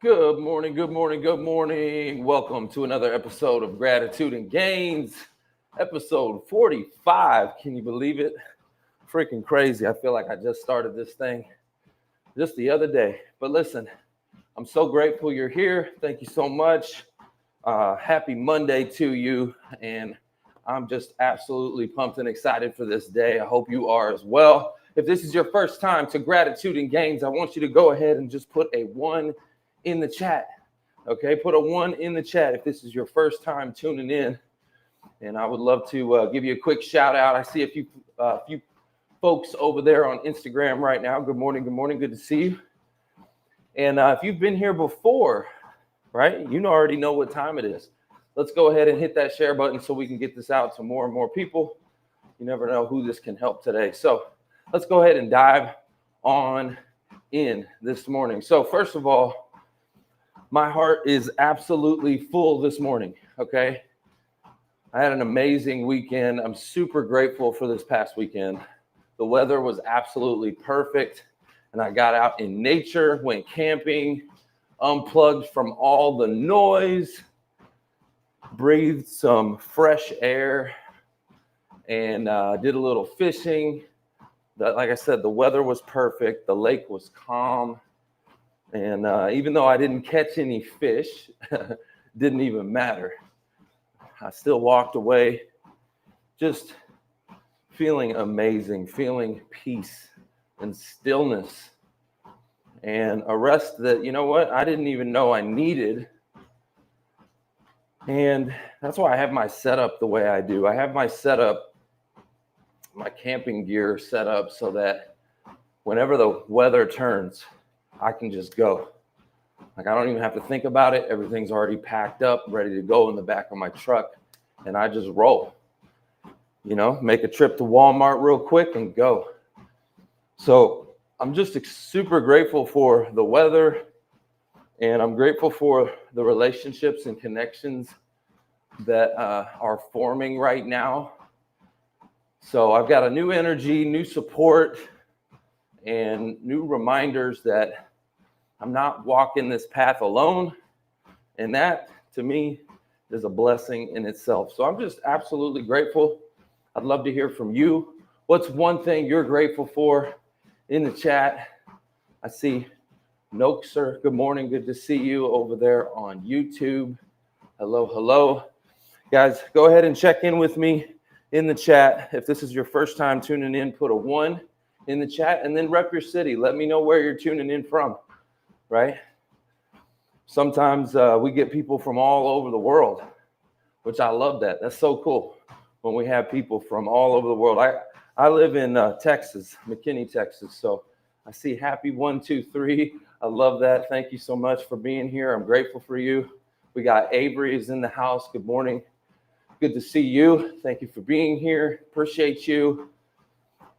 Good morning, good morning, good morning. Welcome to another episode of Gratitude and Gains, episode 45. Can you believe it? Freaking crazy. I feel like I just started this thing just the other day. But listen, I'm so grateful you're here. Thank you so much. Happy Monday to you. And I'm just absolutely pumped and excited for this day. I hope you are as well. If this is your first time to Gratitude and Gains, I want you to go ahead and just put a 1 in the chat. Okay, put a 1 in the chat if this is your first time tuning in. And I would love to give you a quick shout out. I see a few folks over there on Instagram right now. Good morning, good to see you. And if you've been here before, right, you already know what time it is. Let's go ahead and hit that share button so we can get this out to more and more people. You never know who this can help today. So let's go ahead and dive on in this morning. So first of all, my heart is absolutely full this morning, okay? I had an amazing weekend. I'm super grateful for this past weekend. The weather was absolutely perfect, and I got out in nature, went camping, unplugged from all the noise, breathed some fresh air, and did a little fishing. Like I said, the weather was perfect. The lake was calm. And even though I didn't catch any fish, didn't even matter. I still walked away just feeling amazing, feeling peace and stillness and a rest that, you know what, I didn't even know I needed. And that's why I have my setup the way I do. I have my setup, my camping gear set up so that whenever the weather turns, I can just go. Like, I don't even have to think about it. Everything's already packed up, ready to go in the back of my truck. And I just roll, make a trip to Walmart real quick and go. So I'm just super grateful for the weather. And I'm grateful for the relationships and connections that are forming right now. So I've got a new energy, new support, and new reminders that I'm not walking this path alone. And that, to me, is a blessing in itself. So I'm just absolutely grateful. I'd love to hear from you. What's one thing you're grateful for in the chat? I see Noxer. Good morning. Good to see you over there on YouTube. Hello, hello. Guys, go ahead and check in with me in the chat. If this is your first time tuning in, put a 1 in the chat and then rep your city. Let me know where you're tuning in from. Right? Sometimes we get people from all over the world, which I love that. That's so cool when we have people from all over the world. I live in Texas, McKinney, Texas. So I see happy 1, 2, 3. I love that. Thank you so much for being here. I'm grateful for you. We got Avery is in the house. Good morning. Good to see you. Thank you for being here. Appreciate you.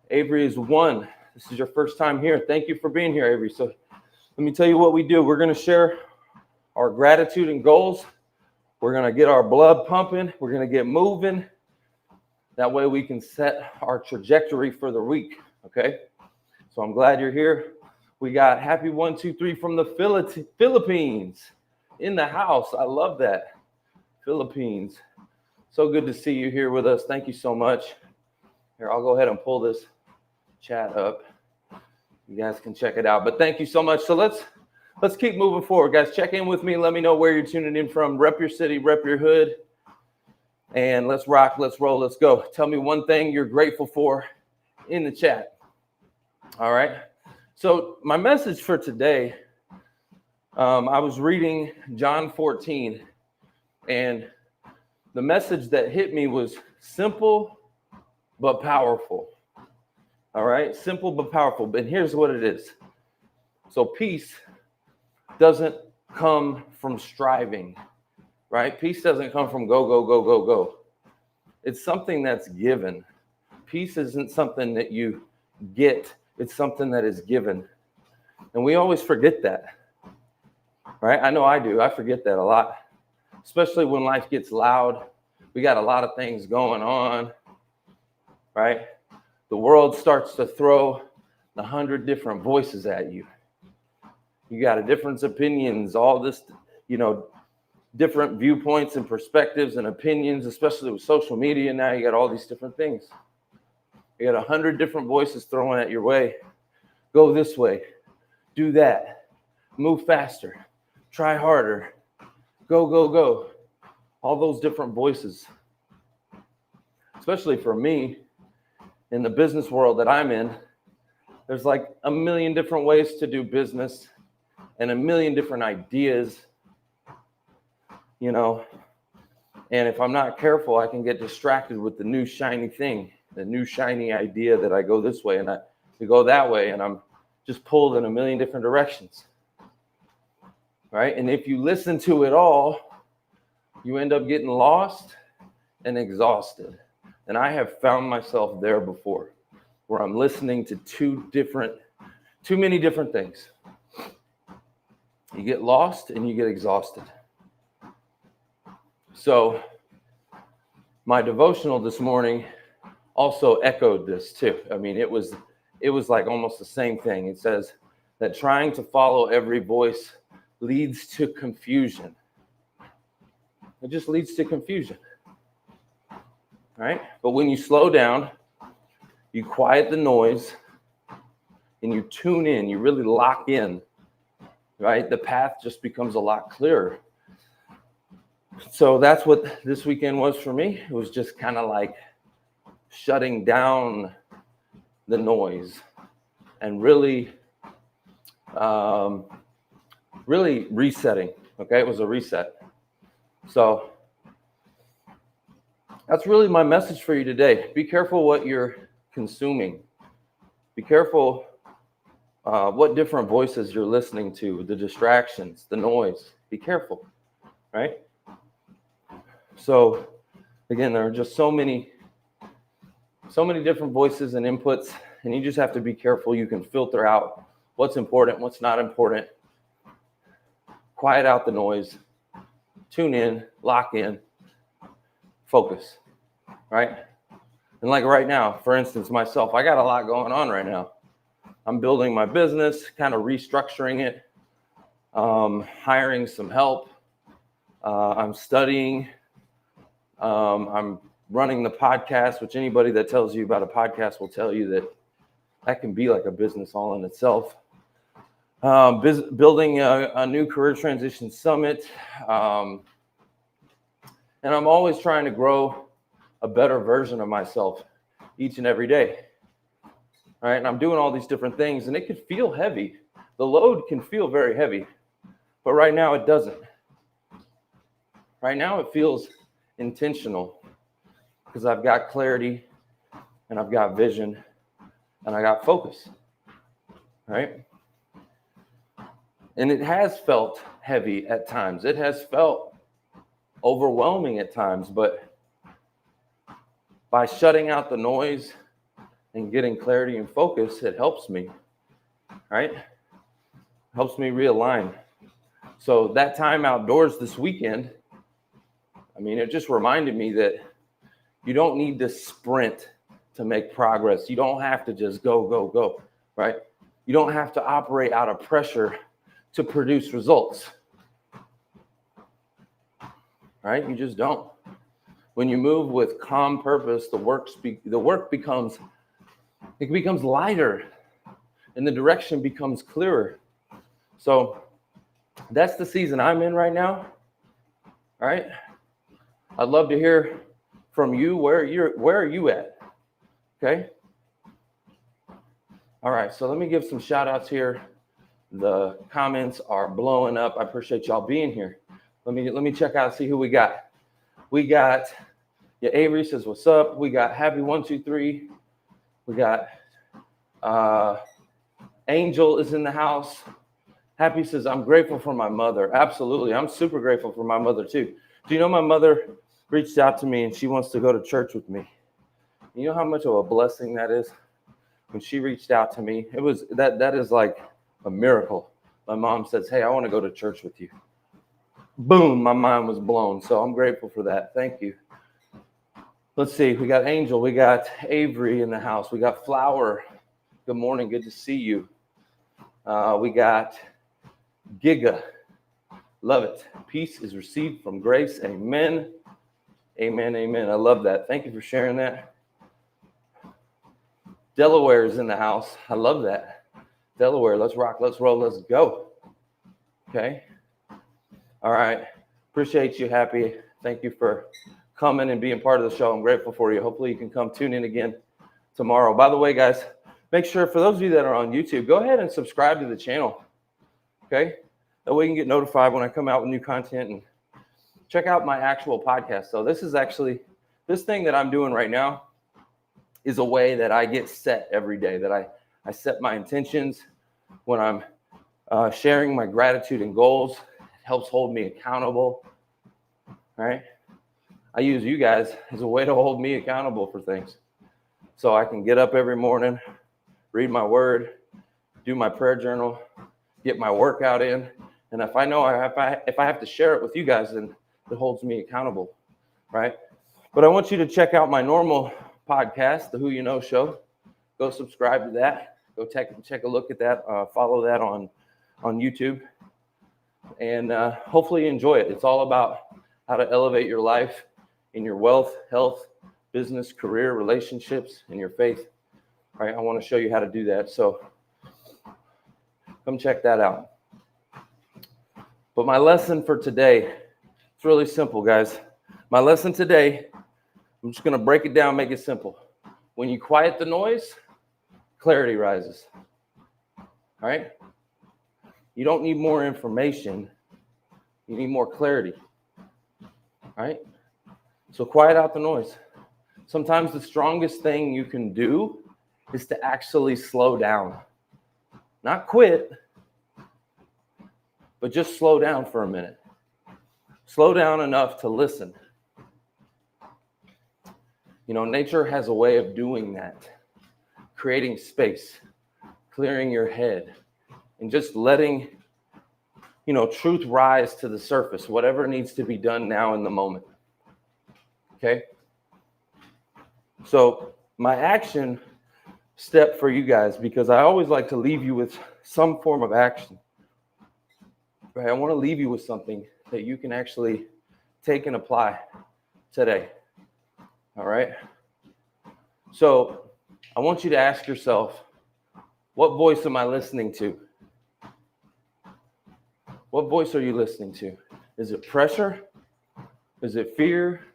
Avery is 1. This is your first time here. Thank you for being here, Avery. So let me tell you what we do. We're going to share our gratitude and goals. We're going to get our blood pumping. We're going to get moving. That way we can set our trajectory for the week. Okay. So I'm glad you're here. We got happy 1, 2, 3 from the Philippines in the house. I love that. Philippines. So good to see you here with us. Thank you so much. Here, I'll go ahead and pull this chat up. You guys can check it out. But thank you so much. So let's keep moving forward, guys. Check in with me. Let me know where you're tuning in from. Rep your city, rep your hood. And let's rock, let's roll, let's go. Tell me one thing you're grateful for in the chat. All right. So my message for today, I was reading John 14, and the message that hit me was simple but powerful. All right, simple but powerful. But here's what it is. So peace doesn't come from striving, right? Peace doesn't come from go, go, go, go, go. It's something that's given. Peace isn't something that you get. It's something that is given. And we always forget that, right? I know I do. I forget that a lot, especially when life gets loud. We got a lot of things going on, right? The world starts to throw 100 different voices at you. You got a different opinions, all this, different viewpoints and perspectives and opinions, especially with social media now. You got all these different things. You got 100 different voices thrown at your way. Go this way, do that, move faster, try harder, go, go, go. All those different voices. Especially for me, in the business world that I'm in, there's like a million different ways to do business and a million different ideas, and if I'm not careful, I can get distracted with the new shiny thing, the new shiny idea that I go this way and I go that way, and I'm just pulled in a million different directions, right? And if you listen to it all, you end up getting lost and exhausted. And I have found myself there before, where I'm listening to too many different things. You get lost and you get exhausted. So my devotional this morning also echoed this too. I mean, it was like almost the same thing. It says that trying to follow every voice leads to confusion. It just leads to confusion. Right? But when you slow down, you quiet the noise, and you tune in, you really lock in, right? The path just becomes a lot clearer. So that's what this weekend was for me. It was just kind of like shutting down the noise and really resetting. Okay, it was a reset. So that's really my message for you today. Be careful what you're consuming. Be careful what different voices you're listening to, the distractions, the noise. Be careful, right? So again, there are just so many different voices and inputs, and you just have to be careful. You can filter out what's important, what's not important. Quiet out the noise. Tune in, lock in, focus, right? And like right now, for instance, myself, I got a lot going on right now. I'm building my business, kind of restructuring it, hiring some help. I'm studying. I'm running the podcast, which anybody that tells you about a podcast will tell you that can be like a business all in itself. Building a new career transition summit. And I'm always trying to grow a better version of myself each and every day. All right. And I'm doing all these different things, and it can feel heavy. The load can feel very heavy, but right now it doesn't. Right now it feels intentional because I've got clarity and I've got vision and I got focus. Right. And it has felt heavy at times. It has felt overwhelming at times, but by shutting out the noise and getting clarity and focus, it helps me, right? Helps me realign. So that time outdoors this weekend, I mean, it just reminded me that you don't need to sprint to make progress. You don't have to just go, go, go, right? You don't have to operate out of pressure to produce results, right? You just don't. When you move with calm purpose, the work becomes lighter and the direction becomes clearer. So that's the season I'm in right now. All right. I'd love to hear from you. Where are you at? Okay. All right. So let me give some shout outs here. The comments are blowing up. I appreciate y'all being here. Let me check out, see who we got. We got, Avery says, what's up? We got Happy123. We got Angel is in the house. Happy says, I'm grateful for my mother. Absolutely. I'm super grateful for my mother too. Do you know my mother reached out to me and she wants to go to church with me? You know how much of a blessing that is? When she reached out to me, it was that is like a miracle. My mom says, hey, I want to go to church with you. Boom, my mind was blown. So I'm grateful for that. Thank you. Let's see. We got Angel. We got Avery in the house. We got Flower. Good morning. Good to see you. We got Giga. Love it. Peace is received from grace. Amen. Amen. Amen. I love that. Thank you for sharing that. Delaware is in the house. I love that. Delaware, let's rock, let's roll, let's go. Okay. All right. Appreciate you, Happy. Thank you for coming and being part of the show. I'm grateful for you. Hopefully you can come tune in again tomorrow. By the way, guys, make sure for those of you that are on YouTube, go ahead and subscribe to the channel. Okay. That way you can get notified when I come out with new content, and check out my actual podcast. So this is actually, this thing that I'm doing right now is a way that I get set every day, that I set my intentions when I'm sharing my gratitude and goals. It helps hold me accountable, right? I use you guys as a way to hold me accountable for things. So I can get up every morning, read my word, do my prayer journal, get my workout in. And if I know if I have to share it with you guys, then it holds me accountable, right? But I want you to check out my normal podcast, the Who You Know Show. Go subscribe to that. Go take a look at that. Follow that on YouTube. And hopefully you enjoy it. It's all about how to elevate your life in your wealth, health, business, career, relationships, and your faith. All right, I want to show you how to do that. So come check that out. But my lesson for today, it's really simple, guys. My lesson today, I'm just going to break it down, make it simple. When you quiet the noise, clarity rises. All right? You don't need more information. You need more clarity. All right? So quiet out the noise. Sometimes the strongest thing you can do is to actually slow down. Not quit, but just slow down for a minute. Slow down enough to listen. You know, nature has a way of doing that. Creating space, clearing your head, and just letting, you know, truth rise to the surface, whatever needs to be done now in the moment. Okay? So my action step for you guys, because I always like to leave you with some form of action. Right? I want to leave you with something that you can actually take and apply today. All right? So I want you to ask yourself, what voice am I listening to? What voice are you listening to? Is it pressure? Is it fear?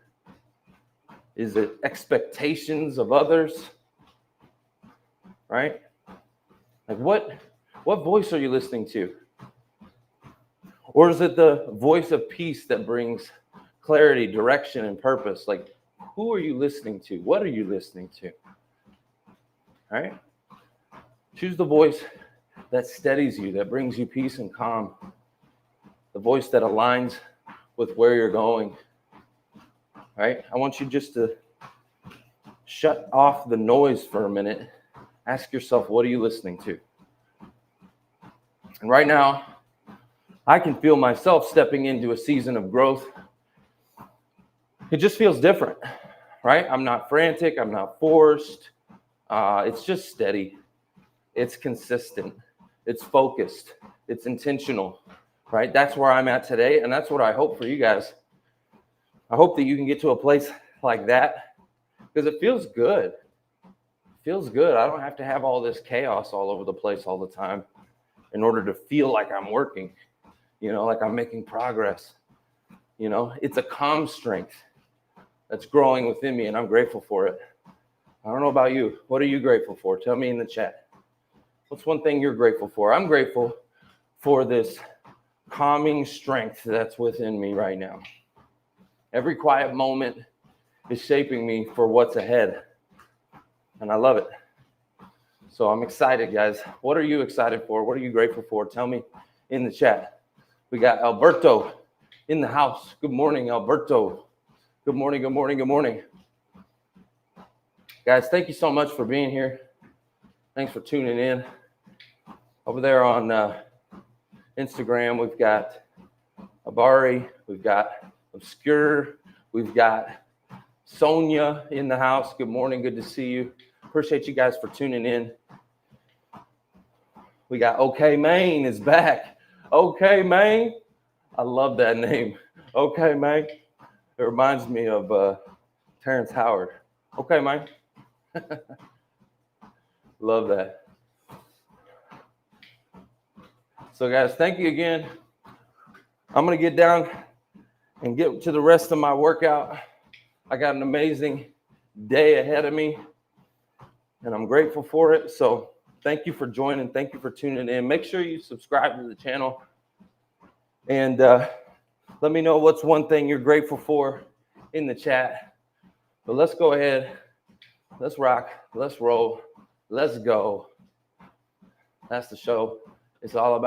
Is it expectations of others? Right? Like what voice are you listening to? Or is it the voice of peace that brings clarity, direction, and purpose? Like, who are you listening to? What are you listening to? All right? Choose the voice that steadies you, that brings you peace and calm. The voice that aligns with where you're going. All right? I want you just to shut off the noise for a minute. Ask yourself, what are you listening to? And right now, I can feel myself stepping into a season of growth. It just feels different, right? I'm not frantic. I'm not forced. It's just steady. It's consistent. It's focused. It's intentional, right? That's where I'm at today, and that's what I hope for you guys. I hope that you can get to a place like that because it feels good. It feels good. I don't have to have all this chaos all over the place all the time in order to feel like I'm working. You know, like I'm making progress. You know, it's a calm strength that's growing within me, and I'm grateful for it. I don't know about you. What are you grateful for? Tell me in the chat. What's one thing you're grateful for? I'm grateful for this calming strength that's within me right now. Every quiet moment is shaping me for what's ahead, and I love it. So I'm excited, guys. What are you excited for? What are you grateful for? Tell me in the chat. We got Alberto in the house. Good morning, Alberto. Good morning, good morning, good morning. Guys, thank you so much for being here. Thanks for tuning in. Over there on Instagram, we've got Abari, we've got Obscure, we've got Sonia in the house. Good morning, good to see you. Appreciate you guys for tuning in. We got OK Maine is back. Okay, man. I love that name. Okay, man. It reminds me of Terrence Howard. Okay, man. Love that. So, guys, thank you again. I'm going to get down and get to the rest of my workout. I got an amazing day ahead of me, and I'm grateful for it. So, thank you for joining. Thank you for tuning in. Make sure you subscribe to the channel. And let me know what's one thing you're grateful for in the chat. But let's go ahead. Let's rock. Let's roll. Let's go. That's the show. It's all about